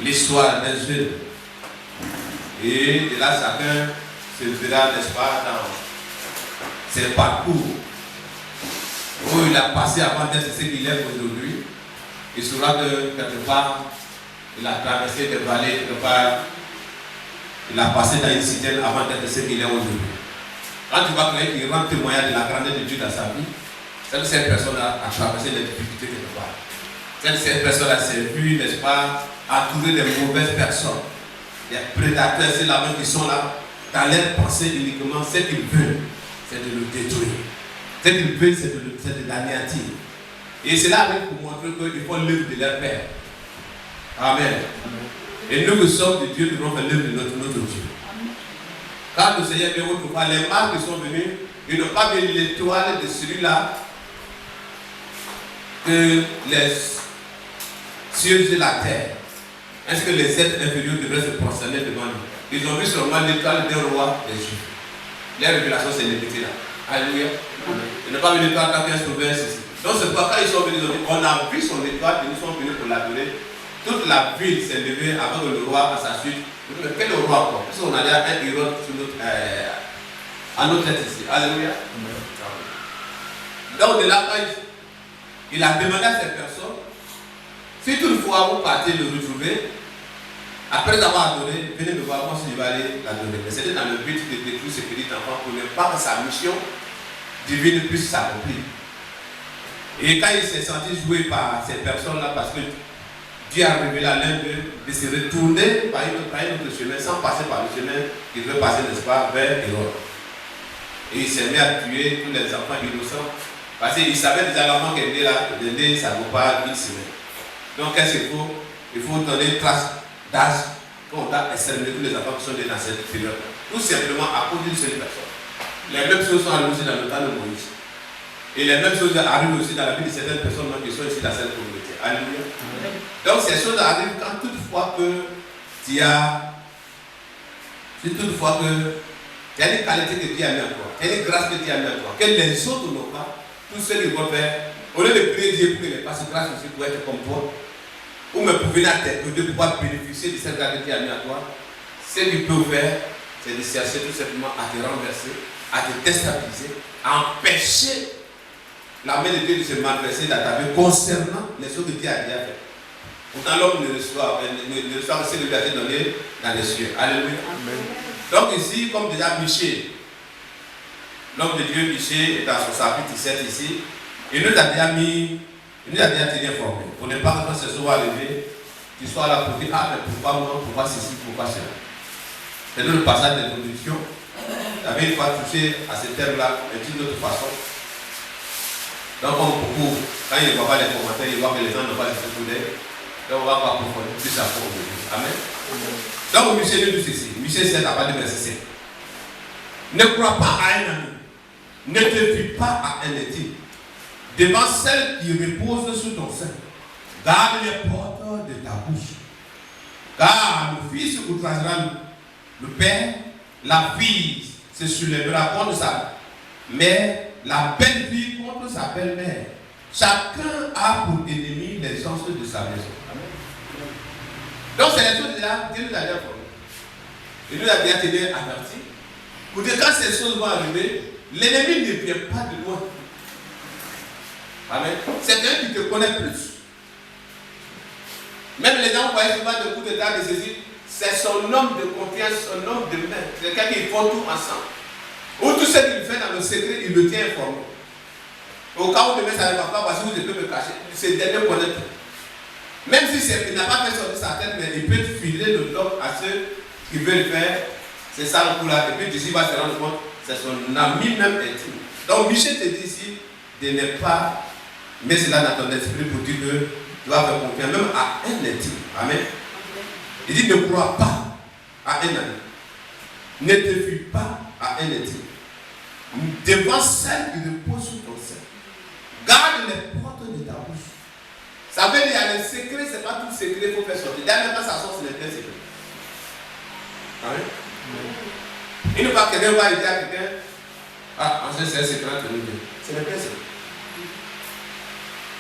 l'histoire d'un jeune. Et de là, chacun se verra, n'est-ce pas, dans ses parcours où il a passé avant d'être ce qu'il est aujourd'hui. Il saura que quelque part, il a traversé des vallées, quelque part, il a passé dans une citerne avant d'être ce qu'il est aujourd'hui. Quand tu vas croire qu'il rend témoignage de la grandeur de Dieu dans sa vie, c'est que cette personne a traversé des difficultés quelque part. Cette personne a servi, n'est-ce pas, entouré de mauvaises personnes. Des prédateurs, c'est là-bas qui sont là, dans leur pensée uniquement. Ce qu'ils veulent, c'est de le détruire. Ce qu'ils veulent, c'est de l'anéantir. Et c'est là pour montrer qu'il faut l'œuvre de leur Père. Amen. Et nous qui sommes de Dieu, nous devons faire l'œuvre de notre Dieu. Quand le Seigneur vient autrefois, les marques qui sont venus, ils n'ont pas vu l'étoile de celui-là que les cieux et la terre. Est-ce que les êtres inférieurs devraient se prosterner devant nous? Ils ont vu seulement l'étoile d'un roi des Juifs. Les révélations, c'est limité là. Alléluia. Ils n'ont pas vu l'étoile quand ils sont venus ici. Donc c'est pourquoi quand ils sont venus, ils ont dit, on a vu son étoile et nous sommes venus pour l'adorer. Toute la ville s'est levée avant que le roi à sa suite. Mais quel roi encore? Parce qu'on a un héros à notre tête ici. Alléluia. Donc de là, il a demandé à ces personnes, si toutefois vous partez le retrouver, après avoir adoré, venez me voir moi si je vais aller l'adorer. Mais c'était dans le but de détruire ce petit enfant pour ne pas que sa mission divine puisse s'accomplir. Et quand il s'est senti joué par ces personnes-là, parce que Dieu a révélé à l'un d'eux de se retourner par un autre chemin, sans passer par le chemin qu'il veut passer, n'est-ce pas, vers Hérode. Et il s'est mis à tuer tous les enfants innocents. Parce qu'il savait déjà l'enfant qui est né là, de né, ça ne vaut pas une semaine. Donc qu'est-ce qu'il faut? Il faut donner une trace d'âge quand on a exterminé tous les enfants qui sont nés dans cette période. Tout simplement à cause d'une seule personne. Les mêmes choses sont arrivées aussi dans le temps de Moïse. Et les mêmes choses arrivent aussi dans la vie de certaines personnes qui sont ici dans cette communauté. Alléluia. Donc ces choses arrivent quand toutefois que tu as, si toutefois que tu as une qualité que Dieu a mis en toi, tu as une grâce que Dieu a mis en toi, que les autres n'ont pas, tous ceux qui vont faire, au lieu de prier Dieu pour qu'il les fasse grâce aussi pour être comme toi, ou me pour venir à tête, de pouvoir bénéficier de cette grâce que Dieu a mis en toi, ce qu'ils peuvent faire, c'est de chercher tout simplement à te renverser, à te déstabiliser, à empêcher la main de Dieu de se manifester dans ta vie concernant les choses que Dieu a déjà fait. Pourtant, l'homme ne reçoit que ce que lui a été donné dans les cieux. Alléluia. Amen. Donc ici, comme déjà Michée, l'homme de Dieu Michée, dans son chapitre 17 ici, il nous a déjà tenu informés. Pour ne pas que quand ce soit arrivé, qu'il soit là pour dire, ah mais pourquoi moi, pourquoi ceci, pourquoi cela. C'est le passage d'introduction. J'avais une fois touché à ce terme-là, mais d'une autre façon. Donc, comme beaucoup, quand ils ne voient pas les commentaires, ils voient que les gens n'ont pas les secondaires. Donc, on va pas approfondir plus à fond aujourd'hui. Amen. Donc, Michée nous dit ceci. Michée 7 à partir du verset 7. Ne crois pas à un ami. Ne te fie pas à un intime. Devant celle qui repose sous ton sein, garde les portes de ta bouche. Car le fils outragera le père, la fille se soulèvera contre sa mère, la belle-fille contre sa belle-mère. Chacun a pour ennemi les gens de sa maison. Amen. Donc c'est les choses là, Dieu nous a déjà formé. Il nous a déjà tenu averti. Pour dire quand ces choses vont arriver, l'ennemi ne vient pas de loin. Amen. C'est quelqu'un qui te connaît plus. Même les gens voient souvent de coups de table de ceci, c'est son homme de confiance, son homme de main. C'est quelqu'un qui font tout ensemble. Ou tout ce qu'il fait dans le secret, il le tient informé. Au cas où demain ça ne va pas, voici où je peux me cacher. C'est dernier connaître. Même si il n'a pas fait sortir sa tête, mais il peut filer le bloc à ceux qui veulent faire. C'est ça le coup là. Et puis d'ici, il va se rendre compte, c'est son ami même intime. Donc Michel te dit ici de ne pas mettre cela dans ton esprit pour dire que tu dois faire confiance même à un intime. Amen. Il dit ne crois pas à un ami. Ne te fie pas à un intime. Devant celle qui repose sur ton sein. Garde les portes de ta bouche. Ça veut dire qu'il y a les secrets, ce n'est pas tout secret qu'il faut faire sortir. D'ailleurs, quand ça sort, ce n'est pas un secret. Amen. Une fois que quelqu'un va dire à quelqu'un, ah, en fait, c'est un secret entre nous deux. Ce n'est pas un secret.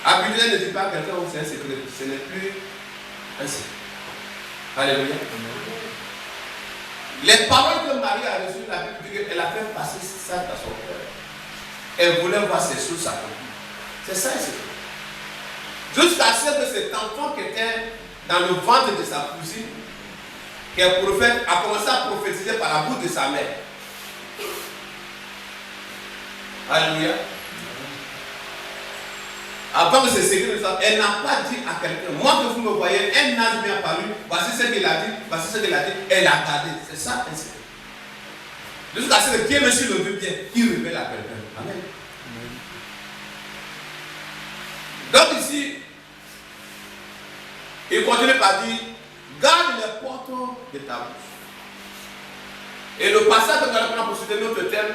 Habituellement, ne dis pas à quelqu'un, c'est un secret. Ce n'est plus un secret. Alléluia. Les paroles que Marie a reçues, la Bible dit qu'elle a fait passer ça dans son cœur. Elle voulait voir ces choses s'accomplir. C'est ça, c'est jusqu'à ce que cet enfant qui était dans le ventre de sa cousine, qui est prophète, a commencé à prophétiser par la bouche de sa mère. Alléluia. Avant que ce secret, elle n'a pas dit à quelqu'un, moi que vous me voyez, un ange m'est apparu, voici ce qu'elle a dit, voici ce qu'elle a dit, elle a gardé. C'est ça, un secret. Jusqu'à ce que Dieu, monsieur le veut bien, il révèle à quelqu'un. Amen. Donc ici, il continue par dire, garde les portes de ta bouche. Et le passage que nous allons prendre pour citer notre thème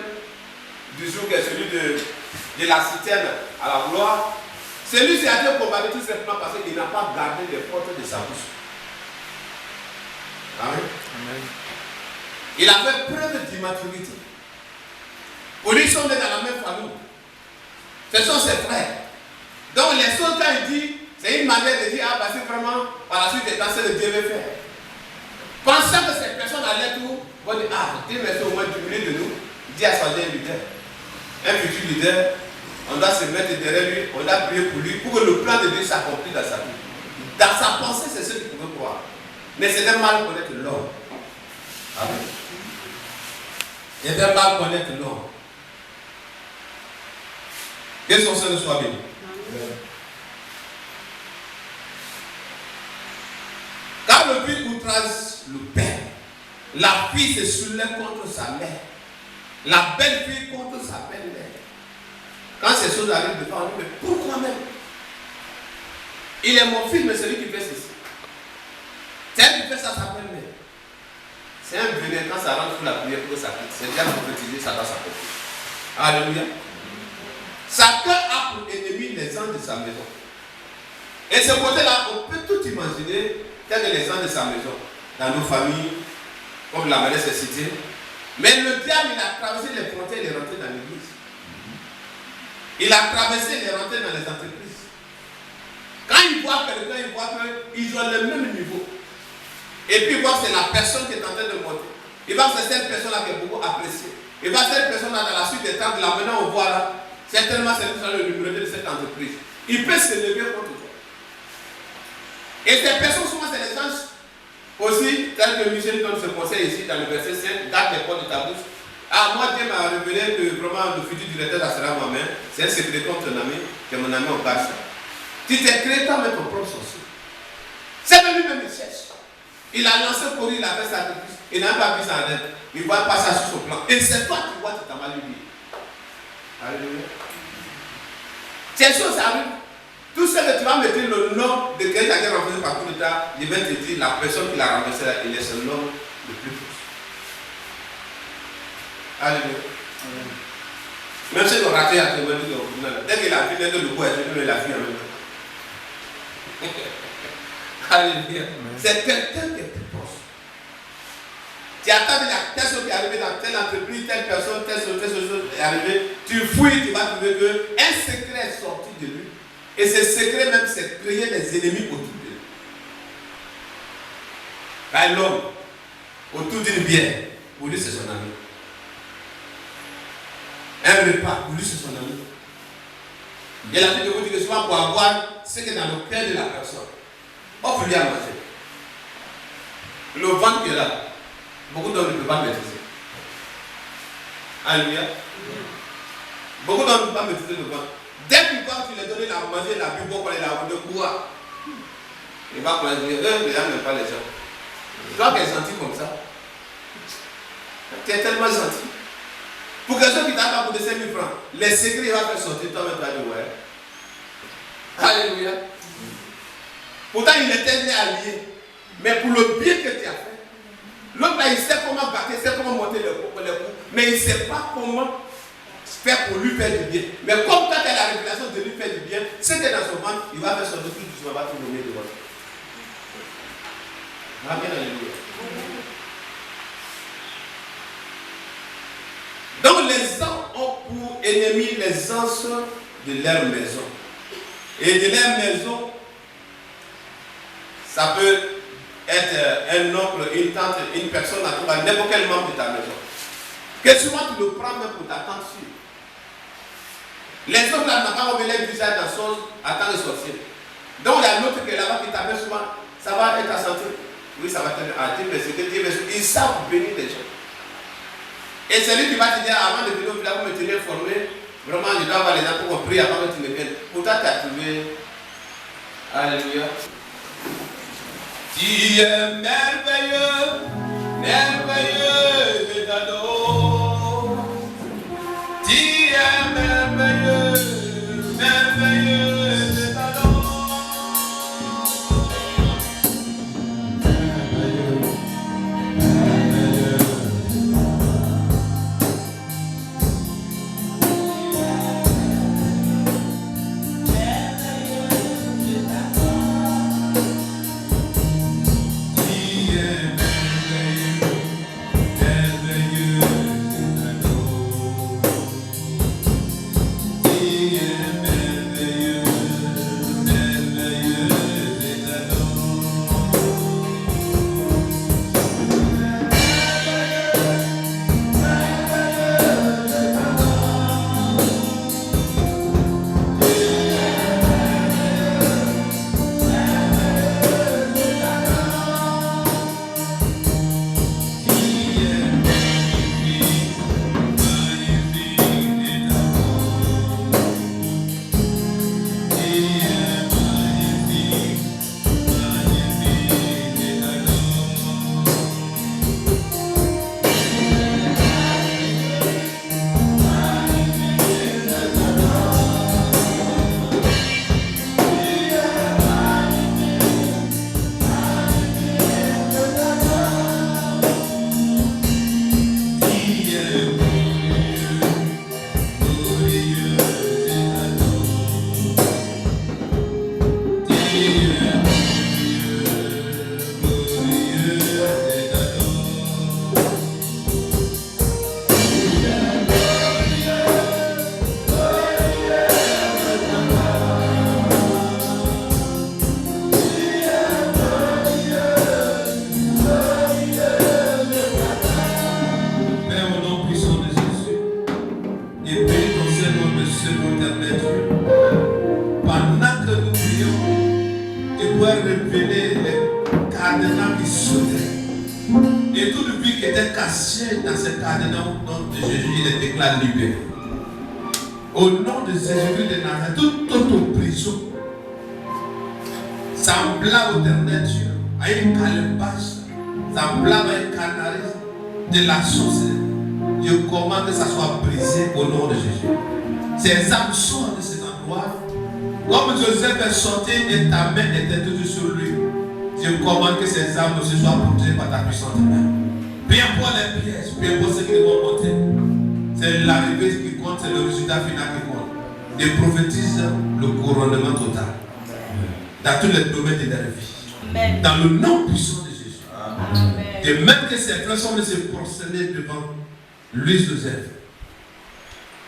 du jour, qui est celui de la citerne à la gloire, celui-ci a été combattu tout simplement parce qu'il n'a pas gardé les portes de sa bouche. Amen. Amen. Il a fait preuve d'immaturité. Pour lui, ils sont nés dans la même famille. Ce sont ses frères. Donc les choses, quand il dit, c'est une manière de dire, ah, parce que vraiment, par la suite, c'est dans ce que Dieu veut faire. Pensant que ces personnes allaient tout, vont dire, ah, Dieu merci au moins du milieu de nous, dit à son leader. Un futur leader, on doit se mettre derrière lui, on doit prier pour lui, pour que le plan de Dieu s'accomplisse dans sa vie. Dans sa pensée, c'est ce qu'il pouvait croire. Mais c'est un mal connaître l'homme. Amen. C'est un mal connaître l'homme. Que son Seigneur soit béni. Quand le fils outrage le père, la fille se soulève contre sa mère, la belle-fille contre sa belle-mère. Quand ces choses arrivent devant lui, mais pourquoi même? Il est mon fils, mais c'est lui qui fait ceci. C'est elle qui fait ça, sa belle-mère. C'est un venin, quand ça rentre sous la prière pour que ça quitte. C'est déjà prophétisé, ça doit s'accomplir. Alléluia. Chacun a pour ennemi les gens de sa maison. Et ce côté-là, on peut tout imaginer tel que les gens de sa maison, dans nos familles, comme la manière s'est citée. Mais le diable, il a traversé les frontières et il est rentré dans l'église. Il a traversé et il est rentré dans les entreprises. Quand il voit quelqu'un, il voit qu'ils ont le même niveau. Et puis il voit que c'est la personne qui est en train de monter. Il voit que c'est cette personne-là qui est beaucoup appréciée. Il voit que cette personne-là, dans la suite des temps, là, maintenant on voit là, certainement c'est le numéro de cette entreprise. Il peut se lever contre toi. Et ces personnes, souvent, c'est les anges. Aussi, tel que Michel donne ce conseil ici dans le verset 5, garde les portes de ta bouche. Ah, moi, Dieu m'a révélé que vraiment le futur directeur d'Asra moi-même, c'est un secret contre ton ami, que mon ami on cache ça. Tu t'es créé toi-même ton propre sorcier. C'est lui-même il cherche. Il a lancé pour lui, il a fait sacrifice. Il n'a pas vu ça en tête. Il ne voit pas ça sur son plan. Et c'est toi qui vois, tu t'as mal oublié. Alléluia. Ces choses arrivent. Tout ce que tu vas mettre le nom de quelqu'un qui a renversé par coup d'état, il va te dire la personne qui l'a renversé là, il est son nom le plus proche. Alléluia. Même si on raté à témoigner de l'original, dès qu'il a vu que le bois est venu, il a vu en même temps. Alléluia. C'est quelqu'un qui est plus proche. Tu attends telle chose qui est arrivée dans telle entreprise, telle personne, telle chose est arrivée, tu fouilles, tu vas trouver qu'un secret est sorti de lui. Et ce secret même, c'est créer des ennemis autour de lui. Car l'homme, autour d'une bière, pour lui c'est son ami. Un repas, pour lui c'est son ami. Il a fait de vous dire que souvent pour avoir ce qui est dans le cœur de la personne, offre-lui à manger. Le ventre qui est là, beaucoup d'hommes ne peuvent pas maîtriser. Alléluia. Beaucoup d'hommes ne peuvent pas maîtriser le ventre. Dès que tu lui donnes la manger, la bubo, pour la de boire, il va prendre les gens n'aiment pas les gens. Toi qui es gentil comme ça, tu es tellement gentil. Pour quelqu'un qui t'a pour 5 000 francs, les secrets il va faire sortir, toi-même tu vas dire ouais. Alléluia. Pourtant il était né allié. Mais pour le bien que tu as fait, l'autre là il sait comment battre, il sait comment monter les coups, mais il ne sait pas comment faire pour lui faire du bien. Mais comme quand tu as la révélation de lui faire du bien, ce qui est dans son ventre, il va faire son truc, tu ne vas pas tout nommer devant toi. Amen, alléluia. Donc les gens ont pour ennemis les anges de leur maison. Et de leur maison, ça peut être un oncle, une tante, une personne à toi, n'importe quel membre de ta maison. Que souvent tu le prends même pour ta tante fille. Les autres là n'ont pas enlevé les visages dans son attend le sorcier. Donc il y a l'autre qui est là-bas qui t'appelle souvent, ça va être à santé. Oui, ça va te dire, mais c'est que Dieu, ils savent bénir les gens. Et c'est lui qui va te dire, avant de venir au village, vous me tenez informé, vraiment je dois avoir les gens pour prier avant que tu me viennes. Pourtant tu as trouvé. Alléluia. Tu es merveilleux, merveilleux, je t'adore. Tu es merveilleux, merveilleux, je t'adore. Merveilleux, merveilleux. Et tout le but qui était caché dans ce cadenas au nom de Jésus, il est déclaré libéré. Au nom de Jésus de Nazareth, toute autre prison, semblable au dernier Dieu, à une calebasse, semblable à un canari de la sorcellerie, je commande que ça soit brisé au nom de Jésus. Ces âmes sortent de cet endroit. Comme Joseph est sorti et ta main était toujours sur lui, je commande que ces âmes se soient protégées par ta puissante main. Peu importe les pièces, peu importe ce qu'ils vont monter, c'est l'arrivée qui compte, c'est le résultat final qui compte. Et prophétise le couronnement total dans tous les domaines de la vie. Dans le nom puissant de Jésus. Amen. Et même que ces frères sont se prosterner devant lui, Joseph,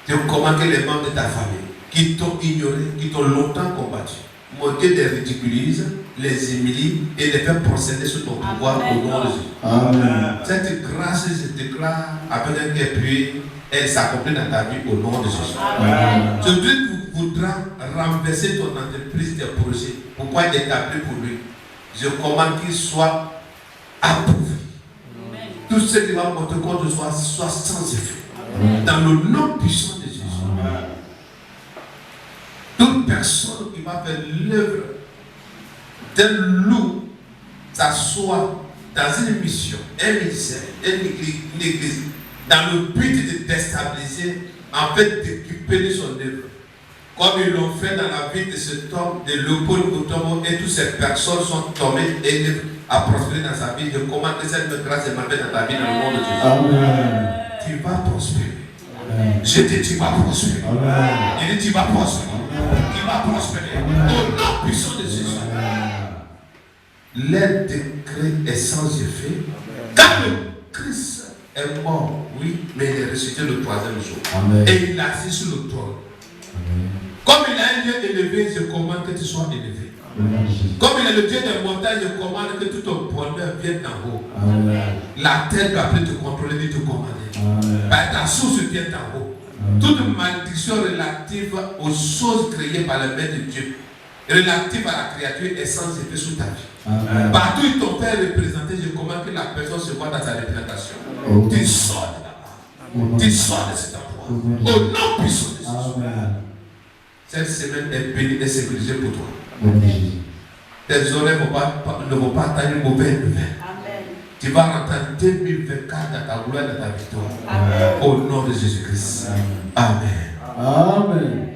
je commande que les membres de ta famille qui t'ont ignoré, qui t'ont longtemps combattu, monter les ridiculisent, les humilient et les faire procéder sous ton pouvoir au nom de Jésus. Amen. Cette grâce, je déclare avec un cœur puis elle s'accomplit dans ta vie au nom de Jésus. Amen. Ce Dieu voudra renverser ton entreprise, tes projets, pour pouvoir établir pour lui. Je commande qu'il soit approuvé. Amen. Tout ce qui va monter contre toi soit sans effet. Amen. Dans le nom puissant de Jésus. Amen. Toute personne qui va faire l'œuvre d'un loup s'assoit dans une mission, un ministère, une église, dans le but de déstabiliser, en fait d'équiper de son œuvre. Comme ils l'ont fait dans la vie de cet homme, de Léopold Mutombo, et toutes ces personnes sont tombées et à prospérer dans sa vie. Je commande que cette grâce est mandée dans ta vie dans le nom de Jésus. Amen. Tu vas prospérer. Amen. Je dis tu vas prospérer. Amen. Je dis tu vas prospérer. Tu vas prospérer. Au nom puissant de Jésus. L'aide décret est sans effet. Car le Christ est mort, oui, mais il est ressuscité le troisième jour. Amen. Et il est assis sur le trône. Amen. Comme il a un lieu élevé, je commande que tu sois élevé. Comme il est le Dieu des montagnes, je commande que tout ton bonheur vienne d'en haut. La terre ne va plus te contrôler ni te commander. Ta source vient d'en haut. Toute malédiction relative aux choses créées par la main de Dieu, relative à la créature, est sans effet sur ta vie. Partout où ils t'ont fait représenter, je commande que la personne se voit dans sa représentation. Tu sors de là-bas. Tu sors de cet endroit. Au nom puissant de Jésus. Cette semaine est bénie et sécurisée pour toi. Tes oreilles ne vont pas attendre une mauvaise nouvelle. Tu vas rentrer en 2024 dans ta gloire et dans ta victoire. Au nom de Jésus-Christ. Amen. Amen.